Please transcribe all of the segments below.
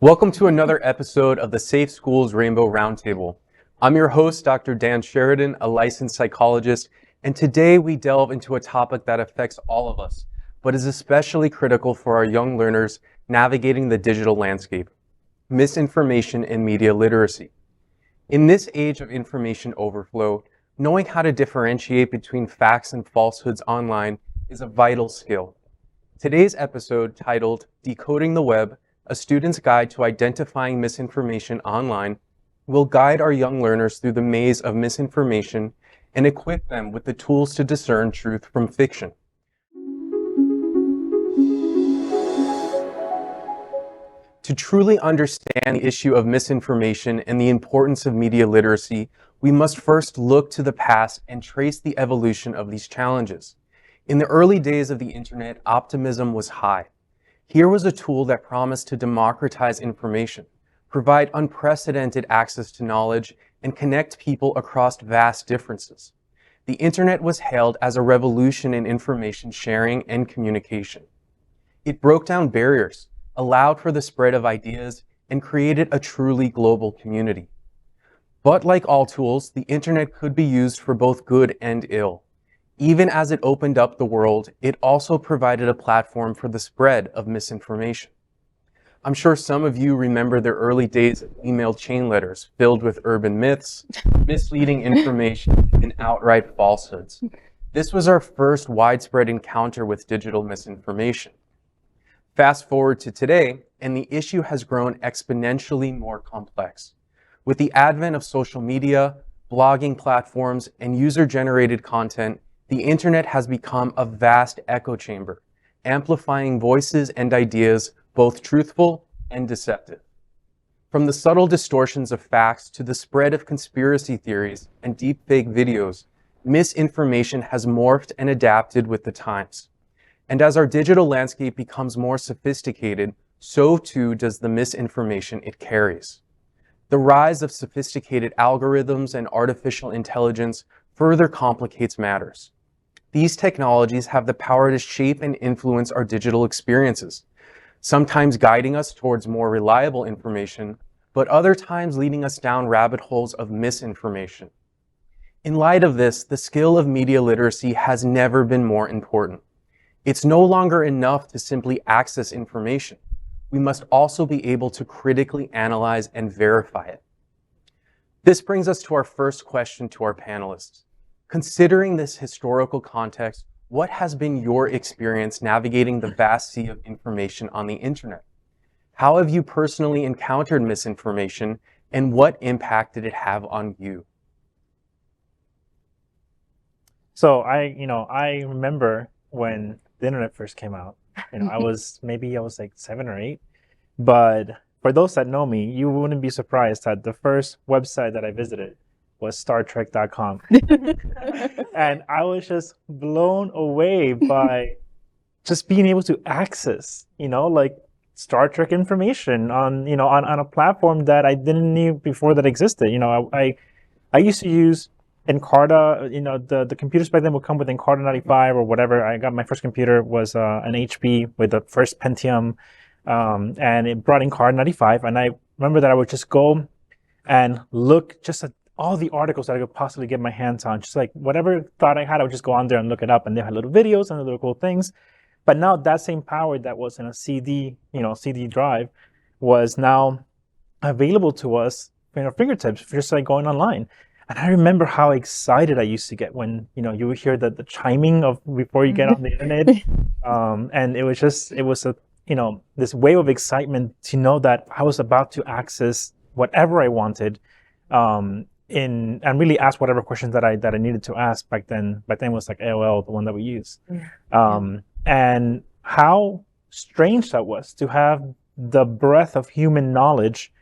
Welcome to another episode of the Safe Schools Rainbow Roundtable. I'm your host, Dr. Dan Sheridan, a licensed psychologist, and today we delve into a topic that affects all of us, but is especially critical for our young learners navigating the digital landscape: misinformation and media literacy. In this age of information overflow, knowing how to differentiate between facts and falsehoods online is a vital skill. Today's episode, titled Decoding the Web, a student's guide to identifying misinformation online, will guide our young learners through the maze of misinformation and equip them with the tools to discern truth from fiction. To truly understand the issue of misinformation and the importance of media literacy, we must first look to the past and trace the evolution of these challenges. In the early days of the internet, optimism was high. Here was a tool that promised to democratize information, provide unprecedented access to knowledge, and connect people across vast differences. The internet was hailed as a revolution in information sharing and communication. It broke down barriers, allowed for the spread of ideas, and created a truly global community. But like all tools, the internet could be used for both good and ill. Even as it opened up the world, it also provided a platform for the spread of misinformation. I'm sure some of you remember the early days of email chain letters filled with urban myths, misleading information, and outright falsehoods. This was our first widespread encounter with digital misinformation. Fast forward to today, and the issue has grown exponentially more complex. With the advent of social media, blogging platforms, and user-generated content, the internet has become a vast echo chamber, amplifying voices and ideas, both truthful and deceptive. From the subtle distortions of facts to the spread of conspiracy theories and deepfake videos, misinformation has morphed and adapted with the times. And as our digital landscape becomes more sophisticated, so too does the misinformation it carries. The rise of sophisticated algorithms and artificial intelligence further complicates matters. These technologies have the power to shape and influence our digital experiences, sometimes guiding us towards more reliable information, but other times leading us down rabbit holes of misinformation. In light of this, the skill of media literacy has never been more important. It's no longer enough to simply access information. We must also be able to critically analyze and verify it. This brings us to our first question to our panelists. Considering this historical context, what has been your experience navigating the vast sea of information on the internet? How have you personally encountered misinformation, and what impact did it have on you? So I remember when the internet first came out. I was like 7 or 8, but for those that know me, you wouldn't be surprised that the first website that I visited was StarTrek.com. And I was just blown away by just being able to access, like Star Trek information on a platform that I didn't know before that existed. I used to use Encarta. The computers back then would come with Encarta 95 or whatever. I got my first computer was an HP with the first Pentium, and it brought Encarta 95. And I remember that I would just go and look just at all the articles that I could possibly get my hands on. Just like whatever thought I had, I would just go on there and look it up. And they had little videos and little cool things. But now that same power that was in a CD drive was now available to us in our fingertips, just like going online. And I remember how excited I used to get when, you would hear the chiming of before you get on the internet. And it was this wave of excitement to know that I was about to access whatever I wanted, and really ask whatever questions that I needed to ask back then. Back then was like AOL, the one that we used. And how strange that was to have the breadth of human knowledge,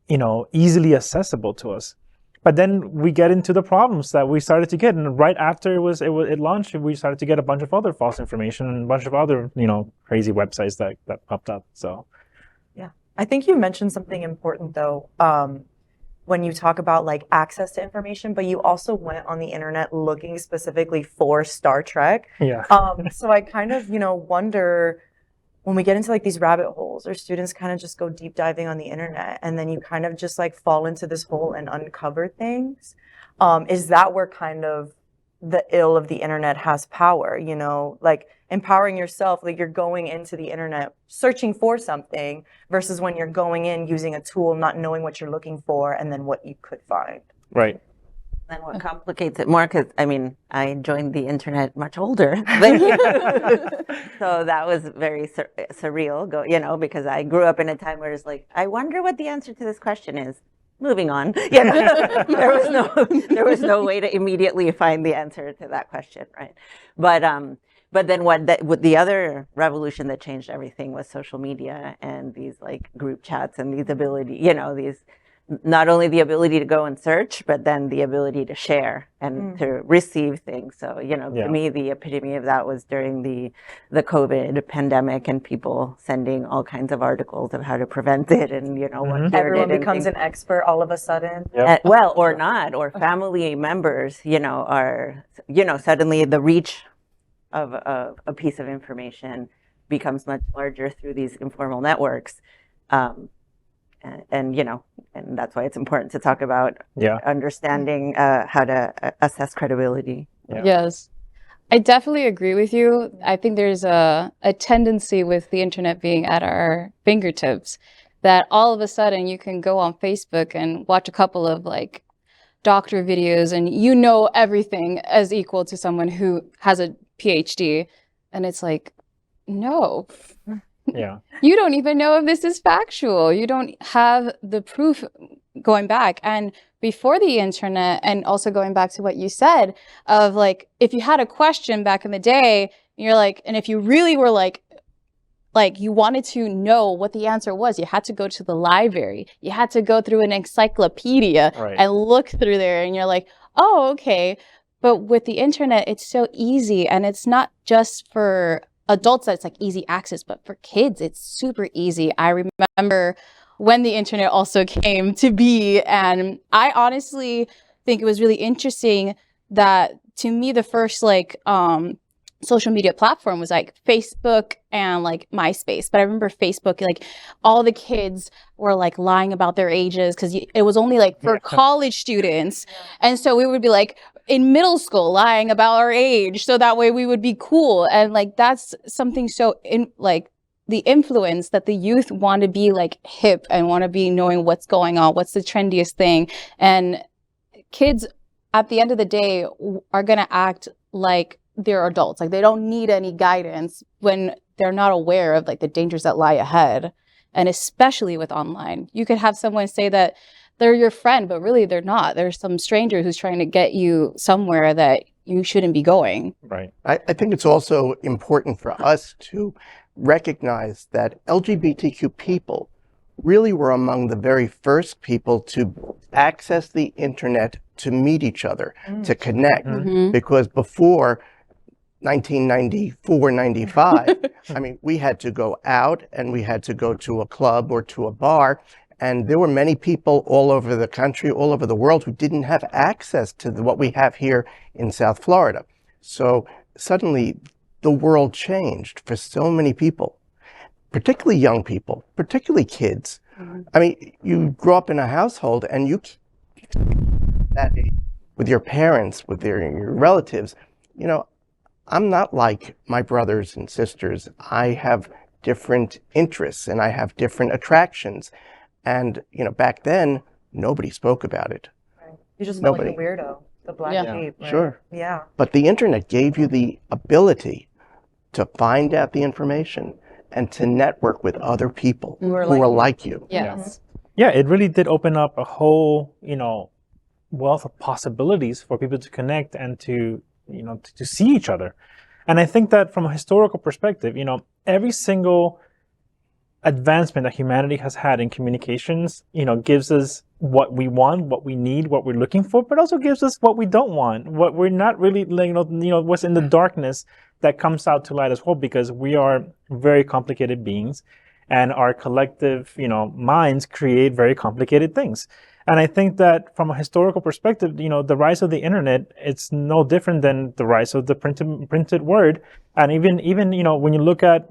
easily accessible to us. But then we get into the problems that we started to get, and right after it launched, we started to get a bunch of other false information and a bunch of other crazy websites that popped up. So, yeah, I think you mentioned something important though. When you talk about like access to information, but you also went on the internet looking specifically for Star Trek. Yeah. So I kind of, wonder when we get into like these rabbit holes, or students kind of just go deep diving on the internet, and then you kind of just like fall into this hole and uncover things. Is that where kind of the ill of the internet has power, you know, like empowering yourself, like you're going into the internet searching for something versus when you're going in using a tool, not knowing what you're looking for and then what you could find. Right. And what complicates it more, because I mean, I joined the internet much older than you. So that was very surreal, you know, because I grew up in a time where it's like, I wonder what the answer to this question is. Moving on. You know, there was no way to immediately find the answer to that question, right? But then what the other revolution that changed everything was social media and these like group chats and these ability, you know, these not only the ability to go and search, but then the ability to share and to receive things. So, you know, to me, the epitome of that was during the COVID pandemic and people sending all kinds of articles of how to prevent it and, you know, what everyone becomes an expert all of a sudden. Well, or not, or family members, you know, are, you know, suddenly the reach of a piece of information becomes much larger through these informal networks. And you know, and that's why it's important to talk about understanding how to assess credibility. Yes, I definitely agree with you. I think there's a tendency with the internet being at our fingertips that all of a sudden you can go on Facebook and watch a couple of like doctor videos and you know everything as equal to someone who has a PhD, and it's like, no. Yeah. You don't even know if this is factual. You don't have the proof going back. And before the internet, and also going back to what you said of like, if you had a question back in the day, you're like, and if you really were like you wanted to know what the answer was, you had to go to the library. You had to go through an encyclopedia and look through there. And you're like, oh, okay. But with the internet, it's so easy. And it's not just for adults that's like easy access, but for kids it's super easy. I remember when the internet also came to be, and I honestly think it was really interesting that to me the first like social media platform was like Facebook and like MySpace. But I remember Facebook, like all the kids were like lying about their ages because it was only like for college students. And so we would be like in middle school lying about our age so that way we would be cool. And like that's something so like the influence that the youth want to be like hip and want to be knowing what's going on, what's the trendiest thing. And kids at the end of the day are going to act like they're adults. Like they don't need any guidance when they're not aware of like the dangers that lie ahead. And especially with online, you could have someone say that they're your friend, but really they're not. There's some stranger who's trying to get you somewhere that you shouldn't be going. Right. I think it's also important for us to recognize that LGBTQ people really were among the very first people to access the internet to meet each other, to connect. Because before 1994, 95, I mean, we had to go out and we had to go to a club or to a bar. And there were many people all over the country, all over the world, who didn't have access to what we have here in South Florida. So suddenly the world changed for so many people, particularly young people, particularly kids. I mean, you grow up in a household and you that age with your parents, with your relatives. You know, I'm not like my brothers and sisters. I have different interests and I have different attractions. And, you know, back then, nobody spoke about it. You just felt like a weirdo, the black sheep. Right? Sure. Yeah. But the internet gave you the ability to find out the information and to network with other people who are like you. Yes. Yeah, it really did open up a whole, you know, wealth of possibilities for people to connect and to, you know, to see each other. And I think that from a historical perspective, you know, every single advancement that humanity has had in communications, you know, gives us what we want, what we need, what we're looking for, but also gives us what we don't want, what we're not really, you know, what's in the darkness that comes out to light as well, because we are very complicated beings and our collective, you know, minds create very complicated things. And I think that from a historical perspective, you know, the rise of the internet, it's no different than the rise of the printed word. And even, you know, when you look at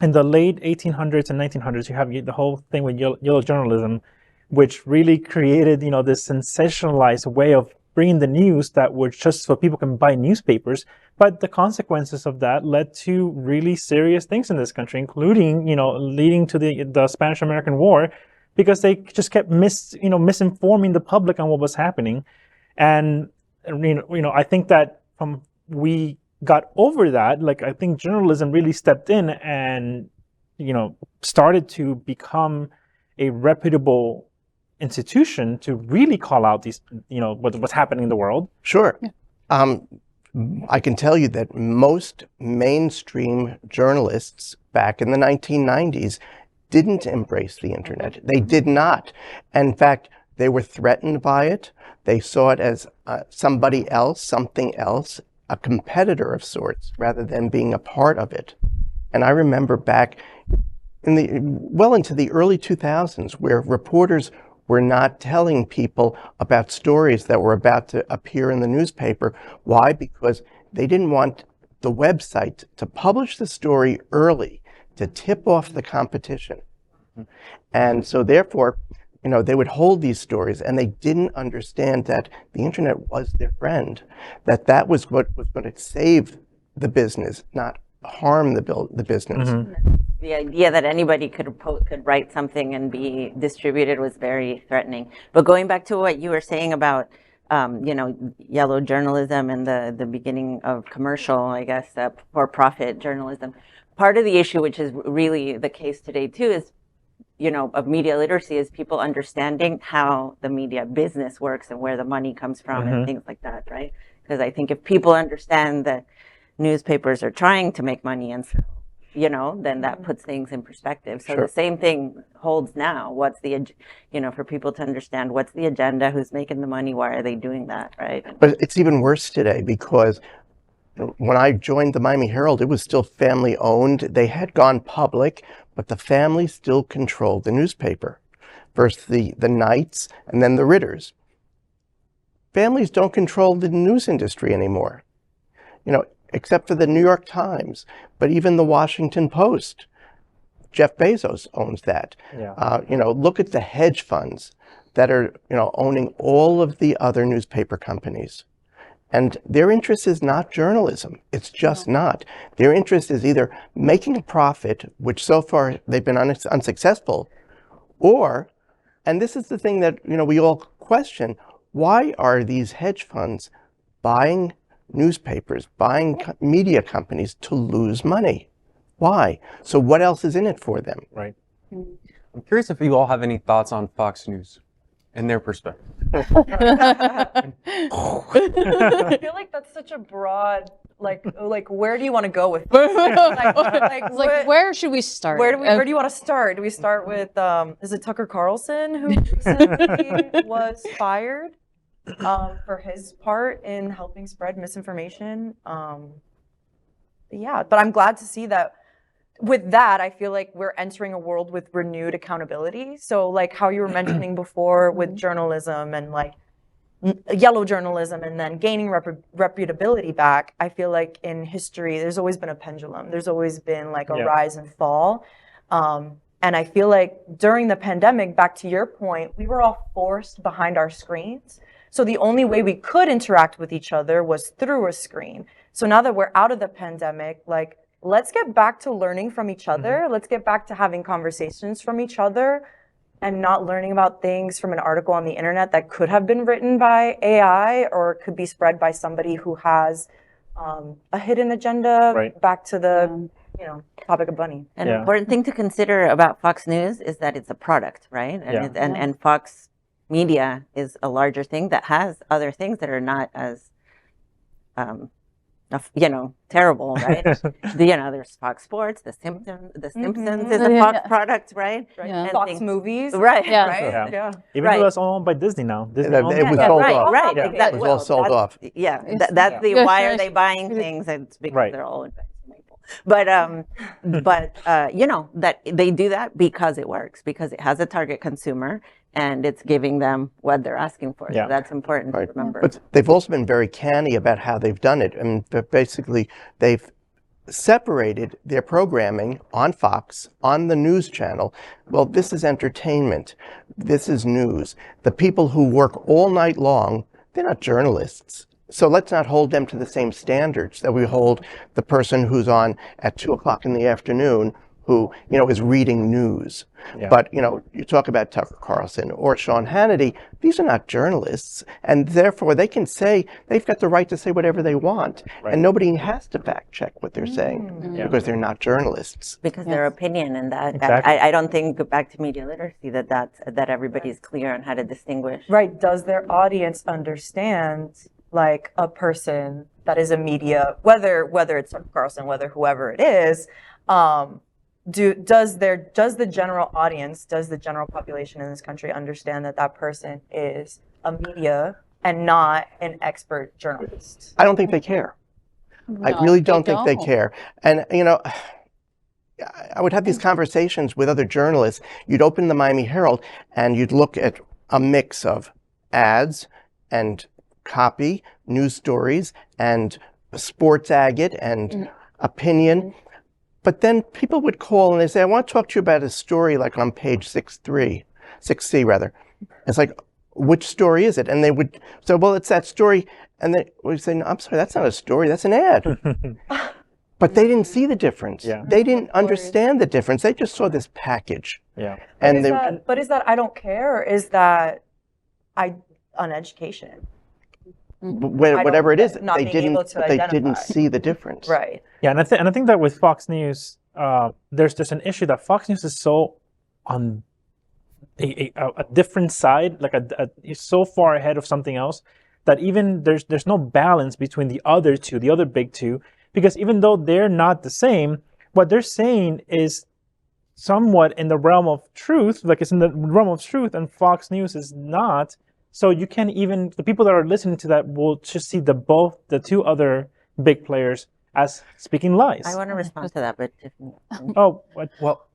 in the late 1800s and 1900s, you have the whole thing with yellow journalism, which really created, this sensationalized way of bringing the news that were just so people can buy newspapers. But the consequences of that led to really serious things in this country, including, leading to the Spanish-American War, because they just kept misinforming the public on what was happening. And, I think that we got over that. Like, I think journalism really stepped in and, started to become a reputable institution to really call out these, what's happening in the world. Sure. Yeah. I can tell you that most mainstream journalists back in the 1990s didn't embrace the internet. They did not. In fact, they were threatened by it. They saw it as somebody else, something else, a competitor of sorts, rather than being a part of it. And I remember back into the early 2000s, where reporters were not telling people about stories that were about to appear in the newspaper. Why? Because they didn't want the website to publish the story early to tip off the competition. And so therefore, they would hold these stories, and they didn't understand that the internet was their friend, that was what was going to save the business, not harm the business. Mm-hmm. The idea that anybody could write something and be distributed was very threatening. But going back to what you were saying about, yellow journalism and the beginning of commercial, I guess, for-profit journalism, part of the issue, which is really the case today too, is, of media literacy, is people understanding how the media business works and where the money comes from and things like that, right? Because I think if people understand that newspapers are trying to make money and so, then that puts things in perspective. So Sure. The same thing holds now. What's the, for people to understand what's the agenda, who's making the money, why are they doing that, right? But it's even worse today, because when I joined the Miami Herald, it was still family owned. They had gone public, but the family still controlled the newspaper. First the Knights and then the Ritters. Families don't control the news industry anymore, except for the New York Times, but even the Washington Post. Jeff Bezos owns that. Yeah. Look at the hedge funds that are, owning all of the other newspaper companies. And their interest is not journalism. It's just not. Their interest is either making a profit, which so far they've been unsuccessful, or, and this is the thing that, we all question, why are these hedge funds buying newspapers, buying media companies to lose money? Why? So what else is in it for them? Right. I'm curious if you all have any thoughts on Fox News and their perspective. I feel like that's such a broad, like where do you want to go with this? It's like, where should we start? Where do you want to start? Do we start with is it Tucker Carlson, who recently was fired for his part in helping spread misinformation? Yeah, but I'm glad to see that. With that, I feel like we're entering a world with renewed accountability. So like how you were mentioning before with journalism and like yellow journalism and then gaining reputability back, I feel like in history, there's always been a pendulum. There's always been like a rise and fall. And I feel like during the pandemic, back to your point, we were all forced behind our screens. So the only way we could interact with each other was through a screen. So now that we're out of the pandemic, like, let's get back to learning from each other. Let's get back to having conversations from each other and not learning about things from an article on the internet that could have been written by AI or could be spread by somebody who has a hidden agenda. Right. Back to the, topic of Bunny. An important thing to consider about Fox News is that it's a product, right? And, and Fox Media is a larger thing that has other things that are not as terrible, right? There's Fox Sports, The Simpsons is a Fox product, right? And Fox Movies. Right. Yeah. Right? Yeah. Even though that's owned by Disney now. Disney owns It was that. sold right, off. right, Yeah. exactly. It was all sold off. Yeah, that's the why are they buying things? It's because they're all invested in people. But that they do that because it works, because it has a target consumer and it's giving them what they're asking for. Yeah. So that's important to remember. But they've also been very canny about how they've done it. I mean, basically, they've separated their programming on Fox, on the news channel. Well, this is entertainment. This is news. The people who work all night long, they're not journalists. So let's not hold them to the same standards that we hold the person who's on at 2 o'clock in the afternoon who, is reading news. Yeah. But, you talk about Tucker Carlson or Sean Hannity, these are not journalists. And therefore, they can say, they've got the right to say whatever they want. Right. And nobody has to fact check what they're saying because they're not journalists. Because their opinion and that, Exactly. I don't think, back to media literacy, that everybody's clear on how to distinguish. Right. Does their audience understand like a person that is a media, whether it's Tucker Carlson, whether whoever it is, does the general audience, does the general population in this country understand that person is a media and not an expert journalist? I don't think they care. I No, really don't they think they don't. care. And, I would have these conversations with other journalists. You'd open the Miami Herald and you'd look at a mix of ads and copy, news stories, and sports agate and opinion. But then people would call and they say, I want to talk to you about a story like on page 6C rather. It's like, which story is it? And they would say, well, it's that story. And they would say, no, I'm sorry, that's not a story, that's an ad. But they didn't see the difference. Yeah. They didn't understand the difference. They just saw this package. Yeah. And Is that I don't care, or is that uneducation? whatever it is, not they being able didn't. to But they didn't identify. see the difference. Right. Yeah, and I think that with Fox News, there's an issue that Fox News is so on a different side, like is so far ahead of something else that even there's no balance between the other two, the other big two, because even though they're not the same, what they're saying is somewhat in the realm of truth, like it's in the realm of truth, and Fox News is not. So you can't even, the people that are listening to that will just see the two other big players as speaking lies. I want to respond to that, but Oh, what? Well,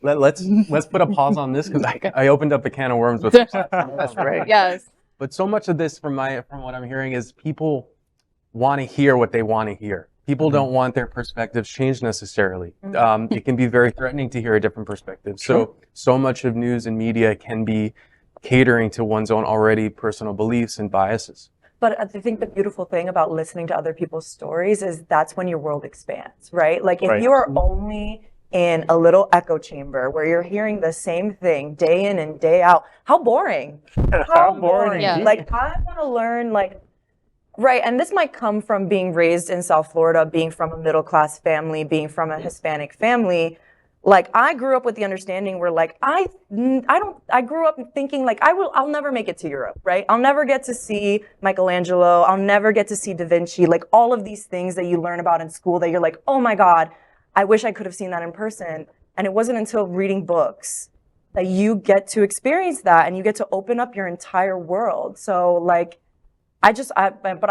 let's put a pause on this because I opened up a can of worms with That's right. Yes. But so much of this from what I'm hearing is people want to hear what they want to hear. People don't want their perspectives changed necessarily. It can be very threatening to hear a different perspective. So much of news and media can be catering to one's own already personal beliefs and biases. But I think the beautiful thing about listening to other people's stories is that's when your world expands, right? Like if Right. you are only in a little echo chamber where you're hearing the same thing day in and day out, how boring. How boring. Yeah. Like I want to learn right. And this might come from being raised in South Florida, being from a middle class family, being from a Hispanic family. Like I grew up with the understanding where I grew up thinking I'll never make it to Europe, right? I'll never get to see Michelangelo. I'll never get to see Da Vinci, like all of these things that you learn about in school that you're like, oh my God, I wish I could have seen that in person. And it wasn't until reading books that you get to experience that and you get to open up your entire world. So but I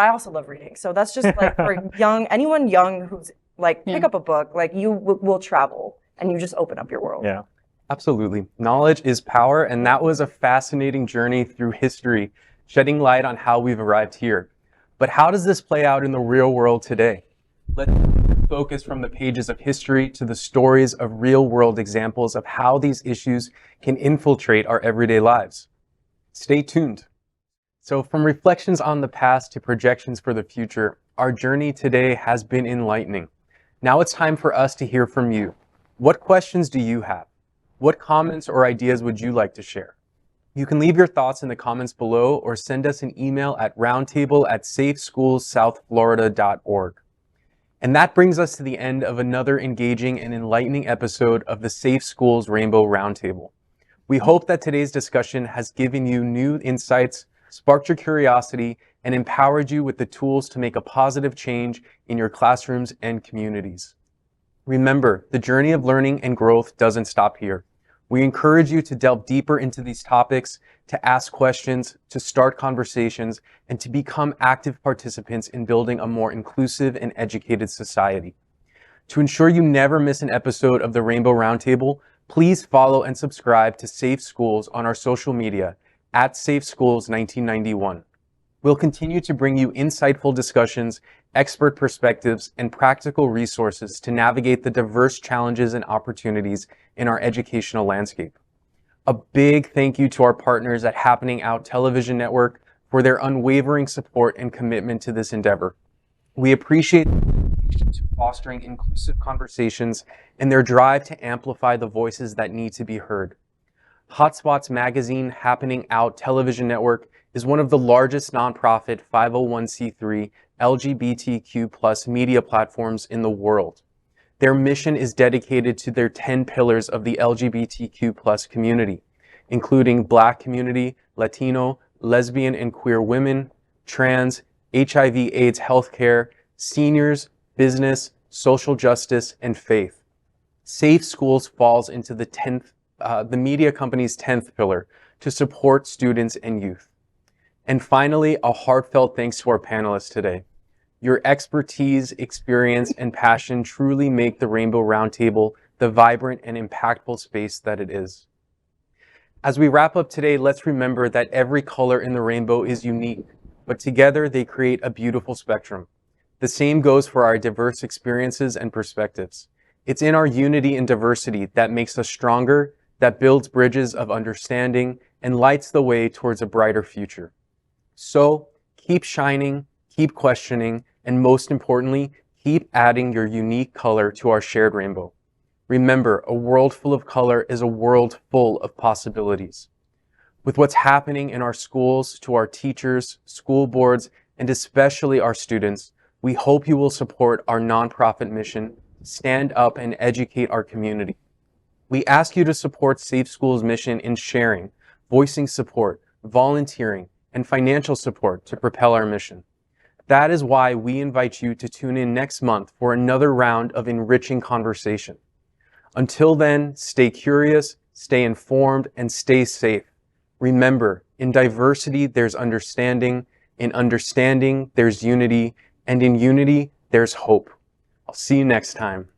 also love reading. So that's just like for anyone young who's pick up a book, you will travel. And you just open up your world. Yeah. Absolutely. Knowledge is power, and that was a fascinating journey through history, shedding light on how we've arrived here. But how does this play out in the real world today? Let's focus from the pages of history to the stories of real-world examples of how these issues can infiltrate our everyday lives. Stay tuned. So from reflections on the past to projections for the future, our journey today has been enlightening. Now it's time for us to hear from you. What questions do you have? What comments or ideas would you like to share? You can leave your thoughts in the comments below or send us an email at roundtable@safeschoolssouthflorida.org. And that brings us to the end of another engaging and enlightening episode of the Safe Schools Rainbow Roundtable. We hope that today's discussion has given you new insights, sparked your curiosity, and empowered you with the tools to make a positive change in your classrooms and communities. Remember, the journey of learning and growth doesn't stop here. We encourage you to delve deeper into these topics, to ask questions, to start conversations, and to become active participants in building a more inclusive and educated society. To ensure you never miss an episode of the Rainbow Roundtable, please follow and subscribe to Safe Schools on our social media @SafeSchools1991. We'll continue to bring you insightful discussions, expert perspectives, and practical resources to navigate the diverse challenges and opportunities in our educational landscape. A big thank you to our partners at Happening Out Television Network for their unwavering support and commitment to this endeavor. We appreciate their dedication to fostering inclusive conversations and their drive to amplify the voices that need to be heard. Hotspots Magazine Happening Out Television Network is one of the largest nonprofit 501c3 LGBTQ+ media platforms in the world. Their mission is dedicated to their 10 pillars of the LGBTQ+ community, including Black community, Latino, lesbian and queer women, trans, HIV/AIDS healthcare, seniors, business, social justice, and faith. Safe Schools falls into the media company's 10th pillar to support students and youth. And finally, a heartfelt thanks to our panelists today. Your expertise, experience, and passion truly make the Rainbow Roundtable the vibrant and impactful space that it is. As we wrap up today, let's remember that every color in the rainbow is unique, but together they create a beautiful spectrum. The same goes for our diverse experiences and perspectives. It's in our unity and diversity that makes us stronger, that builds bridges of understanding, and lights the way towards a brighter future. So, keep shining, keep questioning, and most importantly, keep adding your unique color to our shared rainbow. Remember, a world full of color is a world full of possibilities. With what's happening in our schools, to our teachers, school boards, and especially our students, we hope you will support our nonprofit mission, stand up and educate our community. We ask you to support Safe Schools' mission in sharing, voicing support, volunteering, and financial support to propel our mission. That is why we invite you to tune in next month for another round of enriching conversation. Until then, stay curious, stay informed, and stay safe. Remember, in diversity, there's understanding. In understanding, there's unity. And in unity, there's hope. I'll see you next time.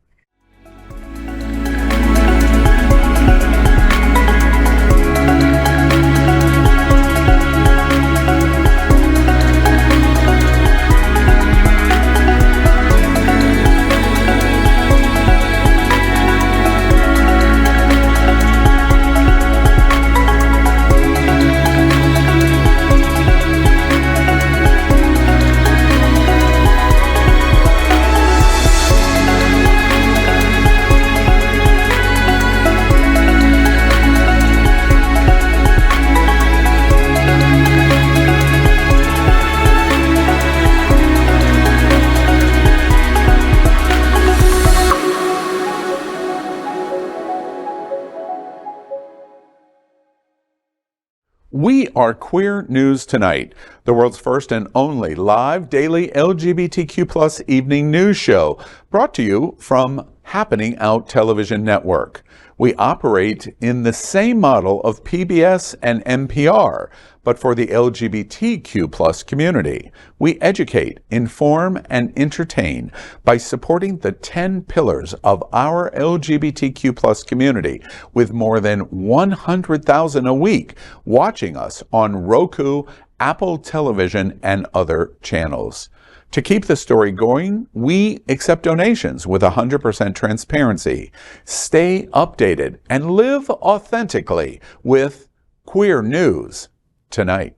We are Queer News Tonight, the world's first and only live daily LGBTQ+ evening news show, brought to you from Happening Out Television Network. We operate in the same model of PBS and NPR, but for the LGBTQ+ community. We educate, inform, and entertain by supporting the 10 pillars of our LGBTQ+ community, with more than 100,000 a week watching us on Roku, Apple Television, and other channels. To keep the story going, we accept donations with 100% transparency. Stay updated and live authentically with Queer News Tonight.